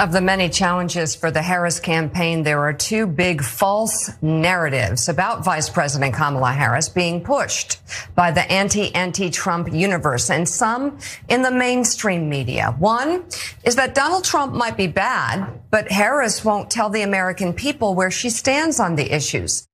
Of the many challenges for the Harris campaign, there are two big false narratives about Vice President Kamala Harris being pushed by the anti-Trump universe and some in the mainstream media. One is that Donald Trump might be bad, but Harris won't tell the American people where she stands on the issues.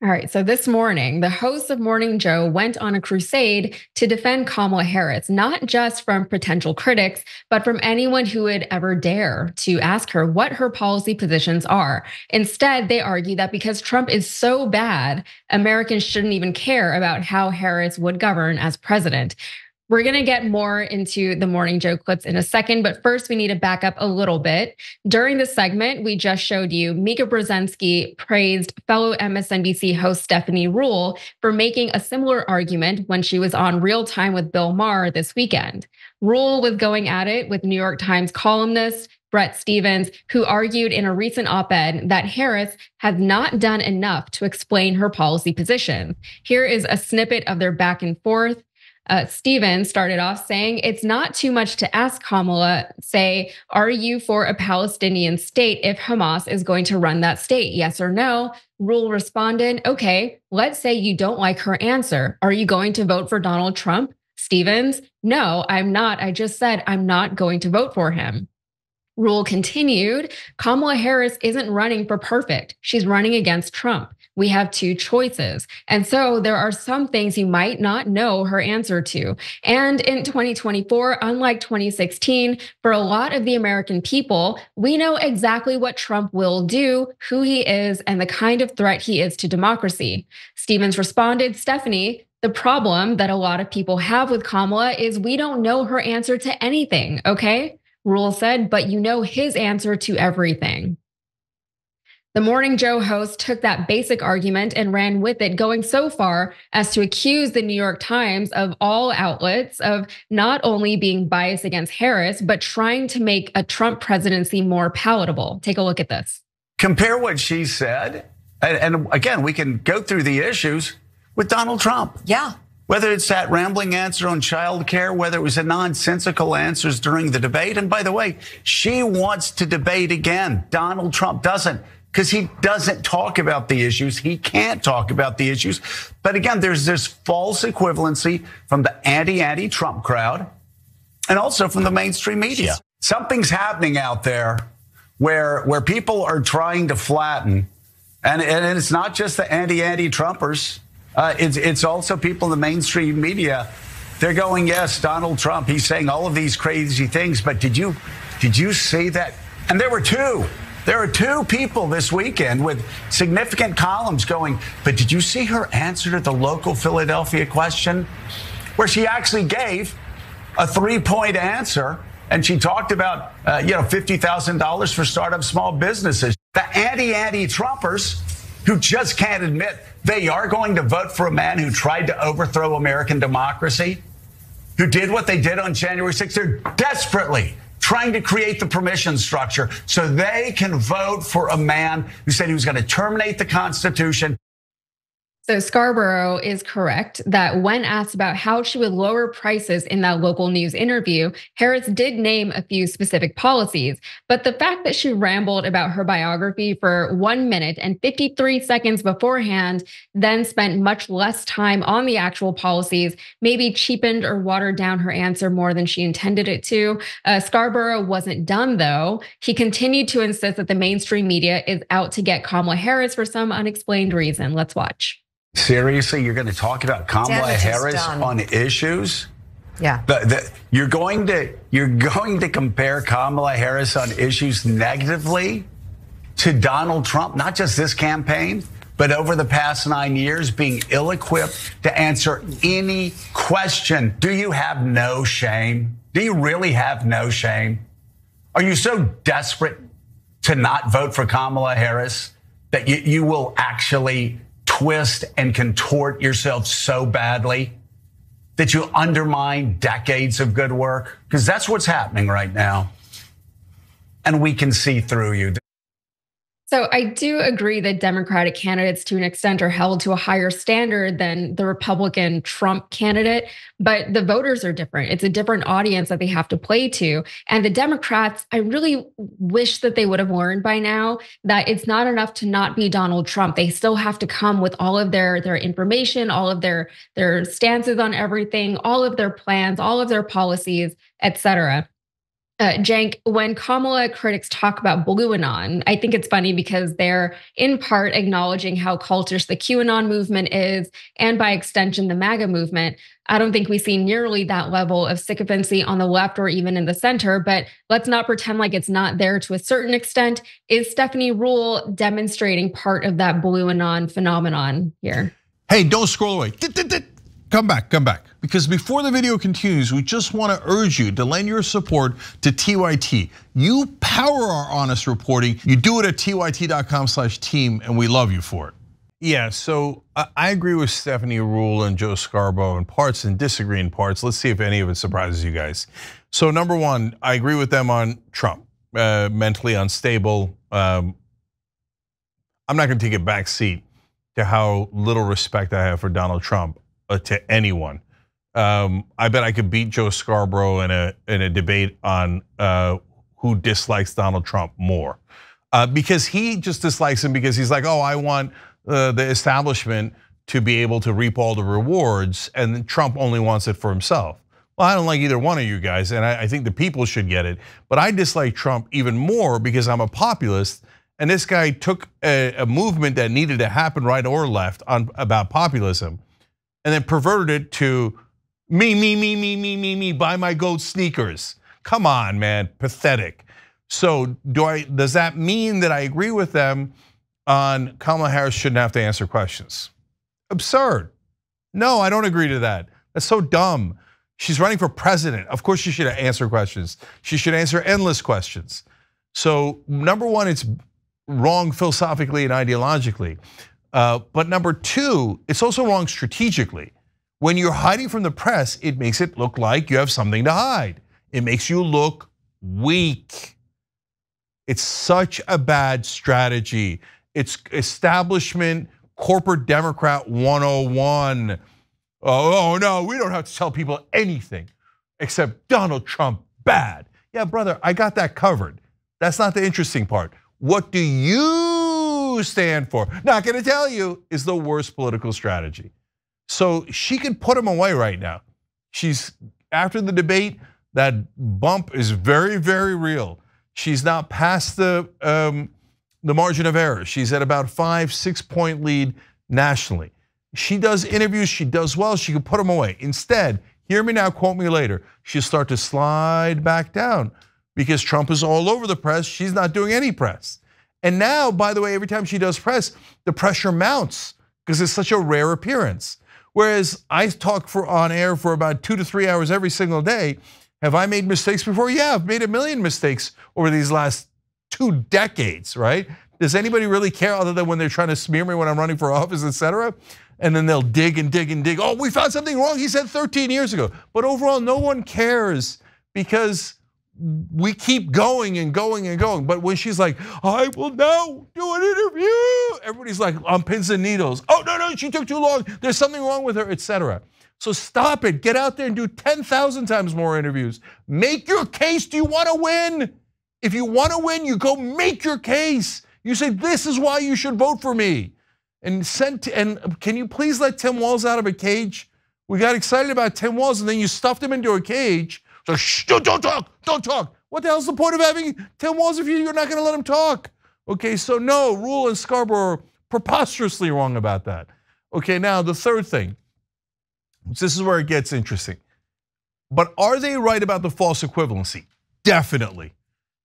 All right, so this morning, the host of Morning Joe went on a crusade to defend Kamala Harris, not just from potential critics, but from anyone who would ever dare to ask her what her policy positions are. Instead, they argue that because Trump is so bad, Americans shouldn't even care about how Harris would govern as president. We're going to get more into the Morning Joe clips in a second, but first we need to back up a little bit. During this segment, we just showed you Mika Brzezinski praised fellow MSNBC host Stephanie Ruhle for making a similar argument when she was on Real Time with Bill Maher this weekend. Ruhle was going at it with New York Times columnist Bret Stephens, who argued in a recent op-ed that Harris has not done enough to explain her policy position. Here is a snippet of their back and forth. Stephens started off saying, it's not too much to ask Kamala, say, are you for a Palestinian state if Hamas is going to run that state? Yes or no? Ruhle responded, okay, let's say you don't like her answer. Are you going to vote for Donald Trump? Stephens, no, I'm not. I just said I'm not going to vote for him. Ruhle continued, Kamala Harris isn't running for perfect. She's running against Trump. We have two choices. And so there are some things you might not know her answer to. And in 2024, unlike 2016, for a lot of the American people, we know exactly what Trump will do, who he is, and the kind of threat he is to democracy. Stephens responded, Stephanie, the problem that a lot of people have with Kamala is we don't know her answer to anything, okay? Ruhle said, but you know his answer to everything. The Morning Joe host took that basic argument and ran with it, going so far as to accuse the New York Times of all outlets of not only being biased against Harris, but trying to make a Trump presidency more palatable. Take a look at this. Compare what she said. And again, we can go through the issues with Donald Trump. Yeah. Whether it's that rambling answer on child care, whether it was the nonsensical answers during the debate. And by the way, she wants to debate again. Donald Trump doesn't, because he doesn't talk about the issues. He can't talk about the issues. But again, there's this false equivalency from the anti-Trump crowd and also from the mainstream media. Something's happening out there where people are trying to flatten. And it's not just the anti-Trumpers. It's also people in the mainstream media. They're going, yes, Donald Trump, he's saying all of these crazy things. But did you see that? And there were two people this weekend with significant columns going, but did you see her answer to the local Philadelphia question where she actually gave a 3-point answer and she talked about, $50,000 for startup small businesses. The anti-Trumpers who just can't admit they are going to vote for a man who tried to overthrow American democracy, who did what they did on January 6th. They're desperately trying to create the permission structure so they can vote for a man who said he was going to terminate the Constitution. So Scarborough is correct that when asked about how she would lower prices in that local news interview, Harris did name a few specific policies. But the fact that she rambled about her biography for 1 minute and 53 seconds beforehand, then spent much less time on the actual policies, maybe cheapened or watered down her answer more than she intended it to. Scarborough wasn't done, though. He continued to insist that the mainstream media is out to get Kamala Harris for some unexplained reason. Let's watch. Seriously, you're going to talk about Kamala Harris on issues? Yeah. You're going to compare Kamala Harris on issues negatively to Donald Trump, not just this campaign, but over the past 9 years, being ill-equipped to answer any question. Do you have no shame? Do you really have no shame? Are you so desperate to not vote for Kamala Harris that you will actually twist and contort yourself so badly that you undermine decades of good work? Because that's what's happening right now. And we can see through you. So I do agree that Democratic candidates to an extent are held to a higher standard than the Republican Trump candidate, but the voters are different. It's a different audience that they have to play to. And the Democrats, I really wish that they would have learned by now that it's not enough to not be Donald Trump. They still have to come with all of their information, all of their stances on everything, all of their plans, all of their policies, et cetera. Cenk, when Kamala critics talk about BlueAnon, I think it's funny because they're in part acknowledging how cultish the QAnon movement is, and by extension, the MAGA movement. I don't think we see nearly that level of sycophancy on the left or even in the center, but let's not pretend like it's not there to a certain extent. Is Stephanie Ruhle demonstrating part of that BlueAnon phenomenon here? Hey, don't scroll away. Come back. Because before the video continues, we just want to urge you to lend your support to TYT. You power our honest reporting. You do it at tyt.com/team, and we love you for it. Yeah, so I agree with Stephanie Ruhle and Joe Scarborough in parts and disagree in parts. Let's see if any of it surprises you guys. So number one, I agree with them on Trump, mentally unstable. I'm not going to take a back seat to how little respect I have for Donald Trump. To anyone, I bet I could beat Joe Scarborough in a debate on who dislikes Donald Trump more, because he just dislikes him because he's like, oh, I want the establishment to be able to reap all the rewards, and Trump only wants it for himself. Well, I don't like either one of you guys, and I think the people should get it. But I dislike Trump even more because I'm a populist, and this guy took a movement that needed to happen right or left about populism, and then perverted it to me, buy my gold sneakers. Come on, man, pathetic. So does that mean that I agree with them on Kamala Harris shouldn't have to answer questions? Absurd. No, I don't agree to that. That's so dumb. She's running for president. Of course she should answer questions. She should answer endless questions. So number one, it's wrong philosophically and ideologically. But number two, it's also wrong strategically. When you're hiding from the press, it makes it look like you have something to hide. It makes you look weak. It's such a bad strategy. It's establishment corporate Democrat 101. Oh no, we don't have to tell people anything except Donald Trump bad. Yeah, brother, I got that covered. That's not the interesting part. What do you stand for? Not gonna tell you is the worst political strategy. So she could put him away right now. She's, after the debate, that bump is very, very real. She's not past the margin of error. She's at about 5-6 point lead nationally. She does interviews, she does well, she could put him away. Instead, hear me now, quote me later, she'll start to slide back down because Trump is all over the press, she's not doing any press. And now, by the way, every time she does press, the pressure mounts because it's such a rare appearance. Whereas I talk on air for about 2 to 3 hours every single day. Have I made mistakes before? Yeah, I've made a million mistakes over these last 2 decades, right? Does anybody really care other than when they're trying to smear me when I'm running for office, et cetera? And then they'll dig and dig and dig. Oh, we found something wrong, he said 13 years ago. But overall, no one cares because we keep going and going and going. But when she's like, I will now do an interview, everybody's like on pins and needles. Oh, no, she took too long. There's something wrong with her, et cetera. So stop it, get out there and do 10,000 times more interviews. Make your case, do you wanna win? If you wanna win, you go make your case. You say, this is why you should vote for me. And can you please let Tim Walz out of a cage? We got excited about Tim Walz and then you stuffed him into a cage. So shh, don't talk. What the hell's the point of having Tim Walz if you're not gonna let him talk? Okay, so no, Ruhle and Scarborough are preposterously wrong about that. Okay, now the third thing. This is where it gets interesting. But are they right about the false equivalency? Definitely.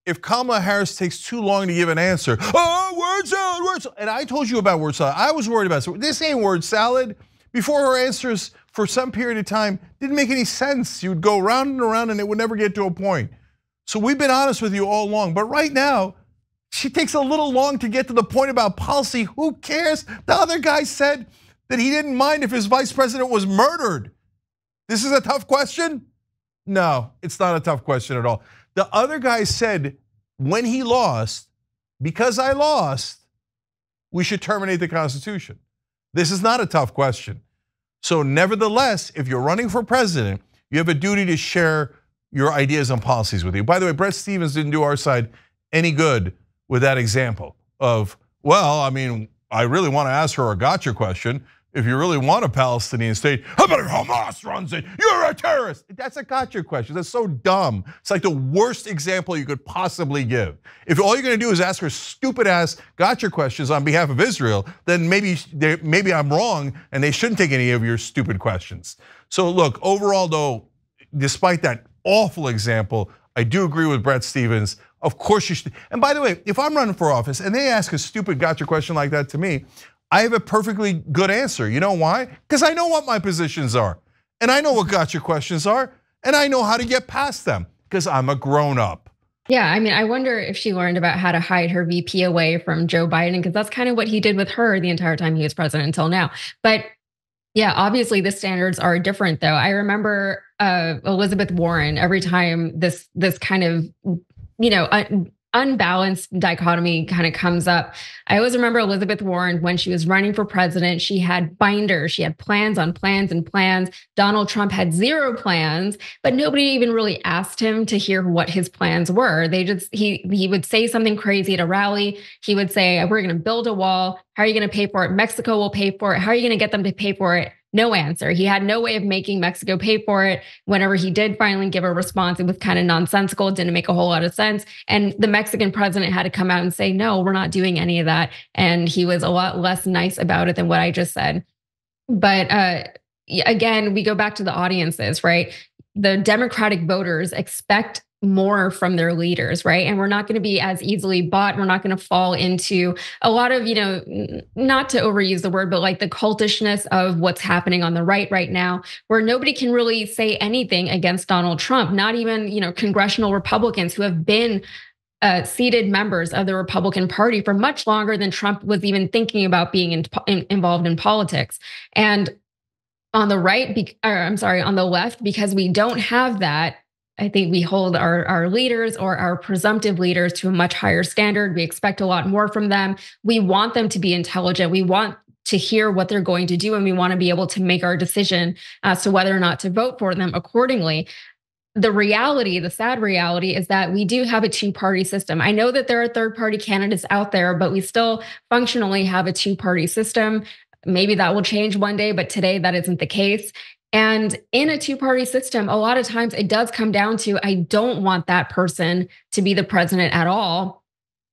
If Kamala Harris takes too long to give an answer, word salad. And I told you about word salad. I was worried about it. This ain't word salad. Before her answers for some period of time didn't make any sense. You would go round and around and it would never get to a point. So we've been honest with you all along. But right now, she takes a little long to get to the point about policy. Who cares? The other guy said that he didn't mind if his vice president was murdered. This is a tough question? No, it's not a tough question at all. The other guy said when he lost because I lost, we should terminate the Constitution? This is not a tough question. So nevertheless, if you're running for president, you have a duty to share your ideas and policies with you. By the way, Bret Stephens didn't do our side any good with that example of, well, I mean, I really want to ask her a gotcha question. If you really want a Palestinian state, how about if Hamas runs it? You're a terrorist. That's a gotcha question. That's so dumb. It's like the worst example you could possibly give. If all you're going to do is ask her stupid ass gotcha questions on behalf of Israel, then maybe I'm wrong and they shouldn't take any of your stupid questions. So look, overall though, despite that awful example, I do agree with Bret Stephens. Of course you should. And by the way, if I'm running for office and they ask a stupid gotcha question like that to me, I have a perfectly good answer. You know why? Because I know what my positions are. And I know what gotcha questions are. And I know how to get past them because I'm a grown up. Yeah, I mean, I wonder if she learned about how to hide her VP away from Joe Biden, because that's kind of what he did with her the entire time he was president until now. But yeah, obviously the standards are different though. I remember Elizabeth Warren, every time this kind of, unbalanced dichotomy kind of comes up. I always remember Elizabeth Warren when she was running for president, she had binders, she had plans on plans and plans. Donald Trump had 0 plans, but nobody even really asked him to hear what his plans were. He would say something crazy at a rally. He would say, we're going to build a wall. How are you going to pay for it? Mexico will pay for it. How are you going to get them to pay for it? No answer. He had no way of making Mexico pay for it. Whenever he did finally give a response, it was kind of nonsensical. It didn't make a whole lot of sense. And the Mexican president had to come out and say, no, we're not doing any of that. And he was a lot less nice about it than what I just said. But again, we go back to the audiences, right? The Democratic voters expect more from their leaders, right? And we're not going to be as easily bought. We're not going to fall into a lot of, not to overuse the word, but like the cultishness of what's happening on the right now, where nobody can really say anything against Donald Trump, not even, congressional Republicans who have been seated members of the Republican Party for much longer than Trump was even thinking about being involved in politics. And on the on the left, because we don't have that, I think we hold our leaders or our presumptive leaders to a much higher standard. We expect a lot more from them. We want them to be intelligent. We want to hear what they're going to do, and we want to be able to make our decision as to whether or not to vote for them accordingly. The sad reality is that we do have a 2-party system. I know that there are 3rd-party candidates out there, but we still functionally have a 2-party system. Maybe that will change one day, but today that isn't the case. And in a 2-party system, a lot of times it does come down to, I don't want that person to be the president at all,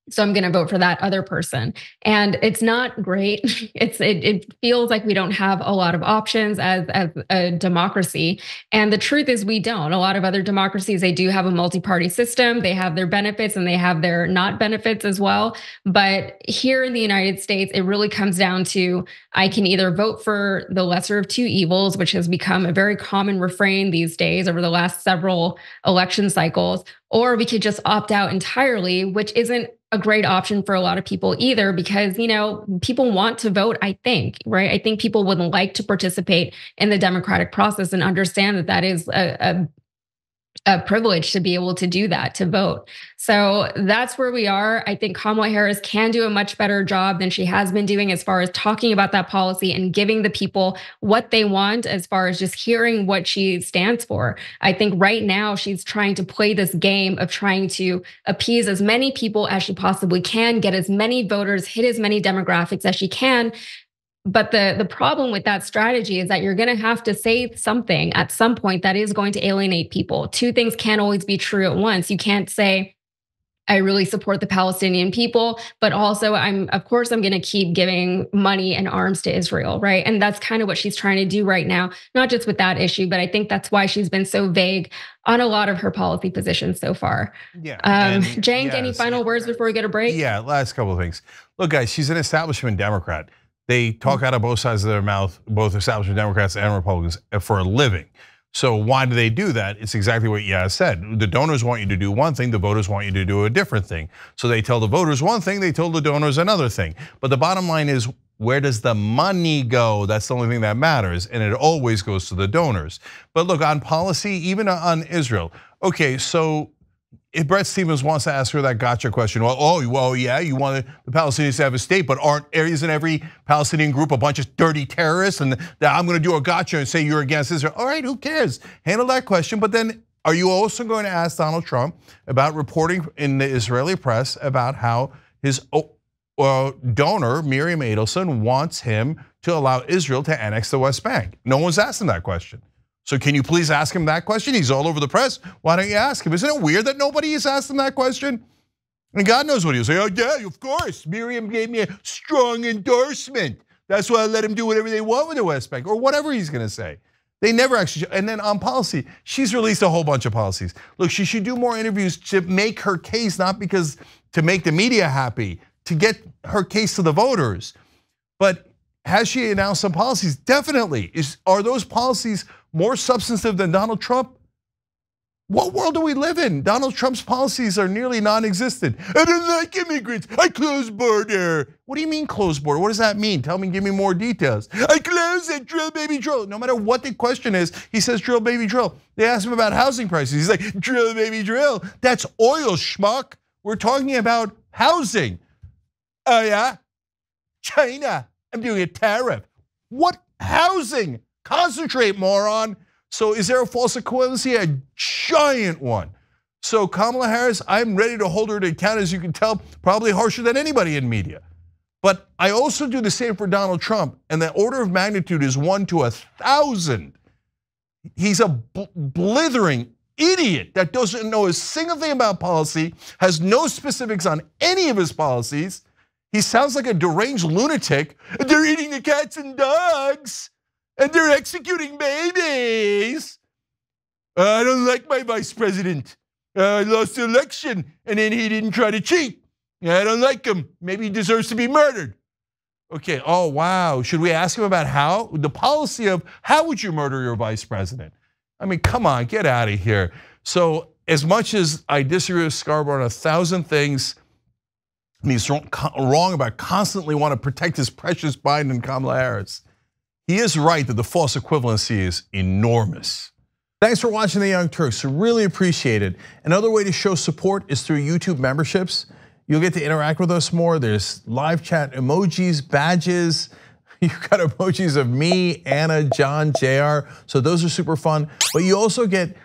so I'm going to vote for that other person. And it's not great. It feels like we don't have a lot of options as a democracy. And the truth is we don't. A lot of other democracies, they do have a multi-party system. They have their benefits and they have their not benefits as well. But here in the United States, it really comes down to, I can either vote for the lesser of 2 evils, which has become a very common refrain these days over the last several election cycles, or we could just opt out entirely, which isn't a great option for a lot of people either, because, people want to vote, I think, right? I think people would like to participate in the democratic process and understand that that is a privilege to be able to do that, to vote. So that's where we are. I think Kamala Harris can do a much better job than she has been doing as far as talking about that policy and giving the people what they want, as far as just hearing what she stands for. I think right now she's trying to play this game of trying to appease as many people as she possibly can, get as many voters, hit as many demographics as she can. But the problem with that strategy is that you're going to have to say something at some point that is going to alienate people. 2 things can't always be true at once. You can't say, I really support the Palestinian people, but also I'm going to keep giving money and arms to Israel, right? And that's kind of what she's trying to do right now, not just with that issue, but I think that's why she's been so vague on a lot of her policy positions so far. Yeah. Cenk, any final words before we get a break? Yeah, last couple of things. Look, guys, she's an establishment Democrat. They talk out of both sides of their mouth, both establishment Democrats and Republicans, for a living. So why do they do that? It's exactly what Yaz said. The donors want you to do one thing, the voters want you to do a different thing. So they tell the voters one thing, they tell the donors another thing. But the bottom line is, where does the money go? That's the only thing that matters, and it always goes to the donors. But look, on policy, even on Israel, okay, so if Bret Stephens wants to ask her that gotcha question, well, yeah, you want the Palestinians to have a state, but isn't every Palestinian group a bunch of dirty terrorists? And that I'm going to do a gotcha and say you're against Israel. All right, who cares? Handle that question. But then, are you also going to ask Donald Trump about reporting in the Israeli press about how his donor, Miriam Adelson, wants him to allow Israel to annex the West Bank? No one's asked him that question. So can you please ask him that question? He's all over the press. Why don't you ask him? Isn't it weird that nobody has asked him that question? And God knows what he'll say. Oh yeah, of course. Miriam gave me a strong endorsement. That's why I let him do whatever they want with the West Bank, or whatever he's gonna say. They never actually, and then on policy, she's released a whole bunch of policies. Look, she should do more interviews to make her case, not because to make the media happy, to get her case to the voters. But has she announced some policies? Definitely. Are those policies more substantive than Donald Trump? What world do we live in? Donald Trump's policies are nearly non-existent. I don't like immigrants. I close border. What do you mean close border? What does that mean? Tell me, give me more details. I close it, drill, baby, drill. No matter what the question is, he says drill, baby, drill. They ask him about housing prices. He's like, drill, baby, drill. That's oil, schmuck. We're talking about housing. Oh yeah? China, I'm doing a tariff. What housing? Concentrate, moron. So is there a false equivalency? A giant one. So Kamala Harris, I'm ready to hold her to account, as you can tell, probably harsher than anybody in media. But I also do the same for Donald Trump, and the order of magnitude is 1 to 1,000. He's a blithering idiot that doesn't know a single thing about policy, has no specifics on any of his policies. He sounds like a deranged lunatic. They're eating the cats and dogs, and they're executing babies. I don't like my vice president. I lost the election, and then he didn't try to cheat. I don't like him. Maybe he deserves to be murdered. Okay, oh wow. Should we ask him about how? The policy of how would you murder your vice president? I mean, come on, get out of here. So as much as I disagree with Scarborough on 1,000 things, and he's wrong about constantly want to protect his precious Biden and Kamala Harris, he is right that the false equivalency is enormous. Thanks for watching The Young Turks, really appreciate it. Another way to show support is through YouTube memberships. You'll get to interact with us more. There's live chat emojis, badges. You've got emojis of me, Anna, John, JR. So those are super fun. But you also get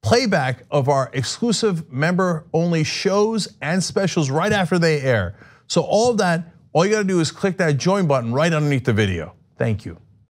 playback of our exclusive member-only shows and specials right after they air. So all of that, all you gotta do is click that join button right underneath the video. Thank you.